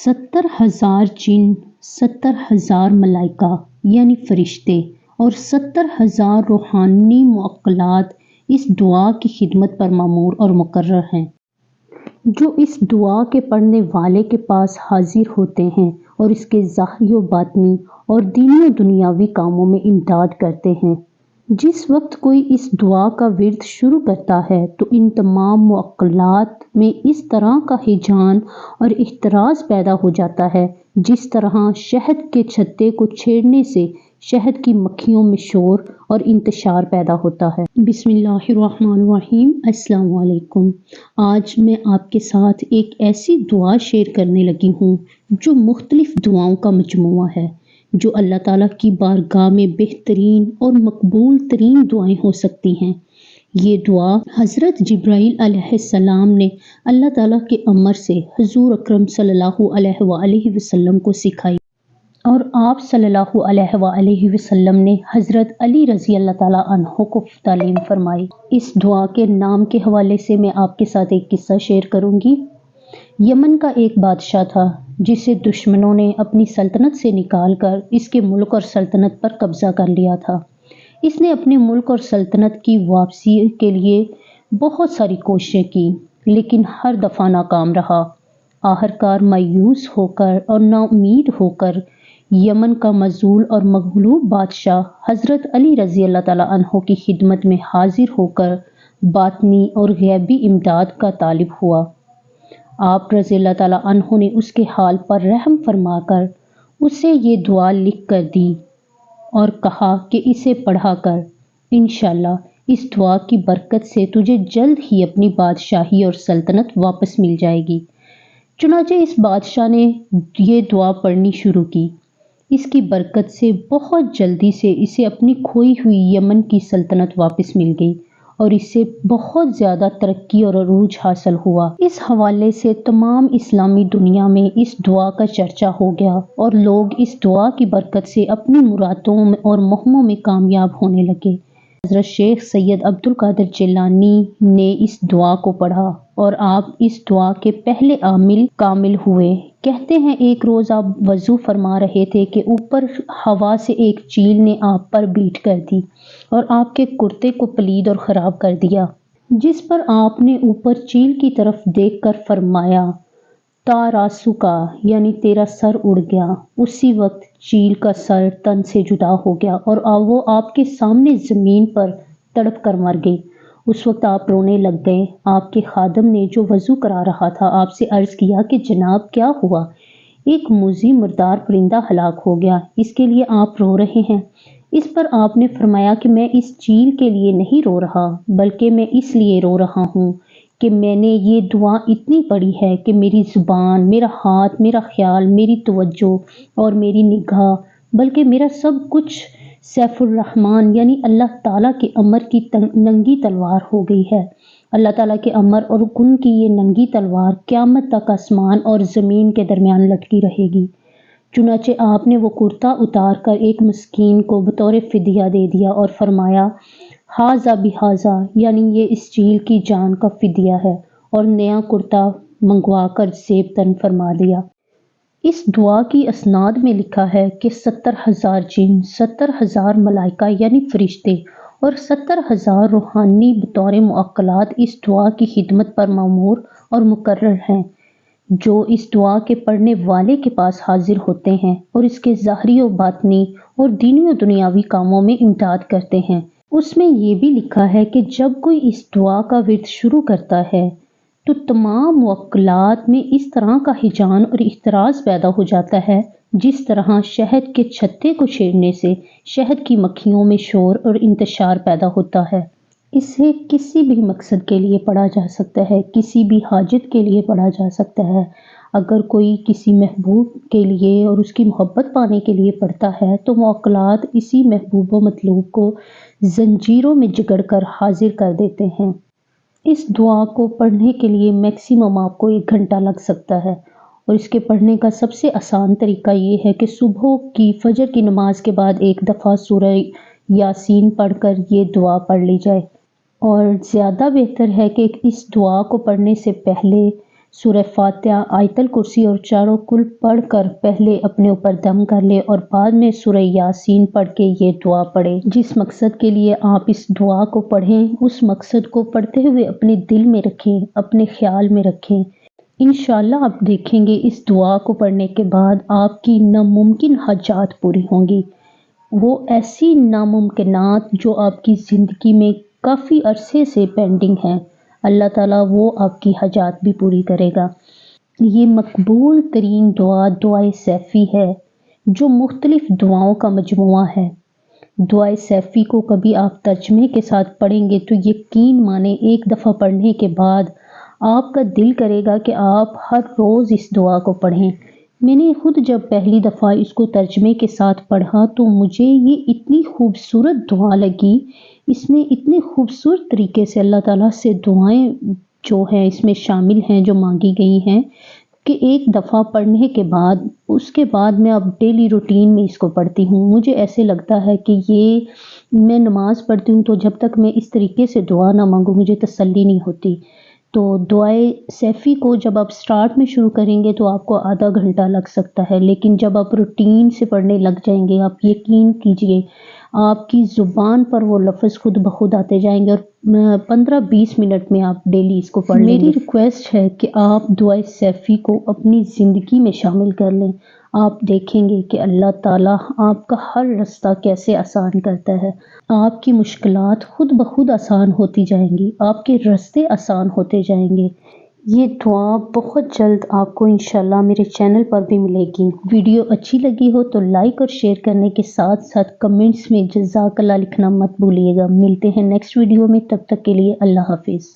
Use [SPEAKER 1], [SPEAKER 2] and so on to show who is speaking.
[SPEAKER 1] 70,000 जिन, 70,000 मलाइका यानी फरिश्ते और 70,000 रूहानी मुअक्कलात इस दुआ की खिदमत पर मामूर और मुकर्रर हैं, जो इस दुआ के पढ़ने वाले के पास हाजिर होते हैं और इसके ज़ाहिरी व बातिनी और दीनी व दुनियावी कामों में इमदाद करते हैं। जिस वक्त कोई इस दुआ का विर्द शुरू करता है तो इन तमाम मुअक्कलात में इस तरह का हिजान और इख्तराज पैदा हो जाता है जिस तरह शहद के छत्ते को छेड़ने से शहद की मक्खियों में शोर और इंतशार पैदा होता है। बिस्मिल्लाहिर्रहमानिर्रहीम। अस्सलाम वालेकुम। आज मैं आपके साथ एक ऐसी दुआ शेयर करने लगी हूँ जो मुख्तलिफ दुआओं का मजमुआ है, जो अल्लाह ताला की बारगाह में बेहतरीन और मकबूल तरीन दुआएं हो सकती हैं। ये दुआ हज़रत जिब्राईल अलैहिस्सलाम ने अल्लाह ताला के अमर से हुज़ूर अकरम सल्लल्लाहु अलैहि वसल्लम को सिखाई और आप सल्लल्लाहु अलैहि वसल्लम ने हज़रत अली रज़ी अल्लाह ताला अन्हो को तालीम फरमाई। इस दुआ के नाम के हवाले से मैं आपके साथ एक किस्सा शेयर करूँगी। यमन का एक बादशाह था जिसे दुश्मनों ने अपनी सल्तनत से निकाल कर इसके मुल्क और सल्तनत पर कब्जा कर लिया था। इसने अपने मुल्क और सल्तनत की वापसी के लिए बहुत सारी कोशिशें की, लेकिन हर दफ़ा नाकाम रहा। आखिरकार मायूस होकर और नाउमीद होकर यमन का मजूल और मगलूब बादशाह हज़रत अली रज़ी अल्लाह ताला अन्हो की खिदमत में हाजिर होकर बातनी और गैबी इमदाद का तालिब हुआ। आप रज़ी अल्लाह ताला अन्हो ने उसके हाल पर रहम फरमाकर उसे ये दुआ लिख कर दी और कहा कि इसे पढ़ा कर, इंशाअल्लाह इस दुआ की बरकत से तुझे जल्द ही अपनी बादशाही और सल्तनत वापस मिल जाएगी। चुनांचे इस बादशाह ने ये दुआ पढ़नी शुरू की। इसकी बरकत से बहुत जल्दी से इसे अपनी खोई हुई यमन की सल्तनत वापस मिल गई और इससे बहुत ज़्यादा तरक्की और अरूज हासिल हुआ। इस हवाले से तमाम इस्लामी दुनिया में इस दुआ का चर्चा हो गया और लोग इस दुआ की बरकत से अपनी मुरादों में और मुहिमों में कामयाब होने लगे। हज़रत शेख सैयद अब्दुल कादिर जिलानी ने इस दुआ को पढ़ा और आप इस दुआ के पहले आमिल कामिल हुए। कहते हैं एक रोज़ आप वज़ू फरमा रहे थे कि ऊपर हवा से एक चील ने आप पर बीट कर दी और आपके कुर्ते को पलीद और ख़राब कर दिया, जिस पर आपने ऊपर चील की तरफ देखकर फरमाया तारासु का यानी तेरा सर उड़ गया। उसी वक्त चील का सर तन से जुदा हो गया और वो आपके सामने ज़मीन पर तड़प कर मर गई। उस वक्त आप रोने लग गए। आपके खादम ने जो वज़ू करा रहा था आपसे अर्ज़ किया कि जनाब क्या हुआ? एक मुज़ी मुर्दार परिंदा हलाक हो गया, इसके लिए आप रो रहे हैं। इस पर आपने फरमाया कि मैं इस चील के लिए नहीं रो रहा, बल्कि मैं इसलिए रो रहा हूँ कि मैंने ये दुआ इतनी पढ़ी है कि मेरी ज़ुबान, मेरा हाथ, मेरा ख्याल, मेरी तवज्जो और मेरी निगाह, बल्कि मेरा सब कुछ सैफुर्रहमान यानी अल्लाह ताला के अमर की नंगी तलवार हो गई है। अल्लाह ताला के अमर और हुक्म की ये नंगी तलवार क़यामत तक आसमान और ज़मीन के दरमियान लटकी रहेगी। चुनांचे आपने वो कुर्ता उतार कर एक मस्कीन को बतौर फ़िदिया दे दिया और फरमाया हाजा बिहाजा यानी ये इस चील की जान का फ़िदिया है, और नया कुर्ता मंगवा कर ज़ेब तन फरमा दिया। इस दुआ की असनाद में लिखा है कि 70,000 जिन, 70,000 मलाइका यानी फरिश्ते और 70,000 रूहानी बतौर मुअक्कलात इस दुआ की खिदमत पर मामूर और मुकर्रर हैं, जो इस दुआ के पढ़ने वाले के पास हाजिर होते हैं और इसके ज़ाहिरी व बातिनी और दीनी व दुनियावी कामों में इमदाद करते हैं। उसमें ये भी लिखा है कि जब कोई इस दुआ का विर्द शुरू करता है तो तमाम मुअक्कलात में इस तरह का हिजान और इख्तराज पैदा हो जाता है जिस तरह शहद के छत्ते को छेड़ने से शहद की मक्खियों में शोर और इंतशार पैदा होता है। इसे किसी भी मकसद के लिए पढ़ा जा सकता है, किसी भी हाजत के लिए पढ़ा जा सकता है। अगर कोई किसी महबूब के लिए और उसकी मोहब्बत पाने के लिए पढ़ता है तो मुअक्कलात इसी महबूब व मतलूब को जंजीरों में जकड़ कर हाजिर कर देते हैं। इस दुआ को पढ़ने के लिए मैक्सिमम आपको 1 घंटा लग सकता है और इसके पढ़ने का सबसे आसान तरीका ये है कि सुबह की फजर की नमाज के बाद एक दफ़ा सूरह यासीन पढ़कर ये दुआ पढ़ ली जाए। और ज़्यादा बेहतर है कि इस दुआ को पढ़ने से पहले سورہ فاتحہ، آیت الکرسی اور چاروں کل پڑھ کر پہلے اپنے اوپر دم کر لے اور بعد میں سورہ یاسین پڑھ کے یہ دعا پڑھے۔ جس مقصد کے لیے آپ اس دعا کو پڑھیں اس مقصد کو پڑھتے ہوئے اپنے دل میں رکھیں، اپنے خیال میں رکھیں۔ انشاءاللہ آپ دیکھیں گے اس دعا کو پڑھنے کے بعد آپ کی ناممکن حاجات پوری ہوں گی۔ وہ ایسی ناممکنات جو آپ کی زندگی میں کافی عرصے سے پینڈنگ ہیں، اللہ تعالیٰ وہ آپ کی حاجات بھی پوری کرے گا۔ یہ مقبول ترین دعا دعائے سیفی ہے جو مختلف دعاؤں کا مجموعہ ہے۔ دعائے سیفی کو کبھی آپ ترجمے کے ساتھ پڑھیں گے تو یقین مانیں ایک دفعہ پڑھنے کے بعد آپ کا دل کرے گا کہ آپ ہر روز اس دعا کو پڑھیں۔ میں نے خود جب پہلی دفعہ اس کو ترجمے کے ساتھ پڑھا تو مجھے یہ اتنی خوبصورت دعا لگی، اس میں اتنے خوبصورت طریقے سے اللہ تعالیٰ سے دعائیں جو ہیں اس میں شامل ہیں جو مانگی گئی ہیں کہ ایک دفعہ پڑھنے کے بعد اس کے بعد میں اب ڈیلی روٹین میں اس کو پڑھتی ہوں۔ مجھے ایسے لگتا ہے کہ یہ میں نماز پڑھتی ہوں تو جب تک میں اس طریقے سے دعا نہ مانگوں مجھے تسلی نہیں ہوتی۔ تو دعائے سیفی کو جب آپ سٹارٹ میں شروع کریں گے تو آپ کو آدھا گھنٹہ لگ سکتا ہے، لیکن جب آپ روٹین سے پڑھنے لگ جائیں گے آپ یقین کیجئے آپ کی زبان پر وہ لفظ خود بخود آتے جائیں گے اور 15-20 منٹ میں آپ ڈیلی اس کو پڑھ لیں گے۔ میری ریکویسٹ ہے کہ آپ دعائے سیفی کو اپنی زندگی میں شامل کر لیں۔ آپ دیکھیں گے کہ اللہ تعالیٰ آپ کا ہر رستہ کیسے آسان کرتا ہے۔ آپ کی مشکلات خود بخود آسان ہوتی جائیں گی، آپ کے راستے آسان ہوتے جائیں گے۔ یہ دعا بہت جلد آپ کو انشاءاللہ میرے چینل پر بھی ملے گی۔ ویڈیو اچھی لگی ہو تو لائک اور شیئر کرنے کے ساتھ ساتھ کمنٹس میں جزاک اللہ لکھنا مت بھولیے گا۔ ملتے ہیں نیکسٹ ویڈیو میں، تب تک کے لیے اللہ حافظ۔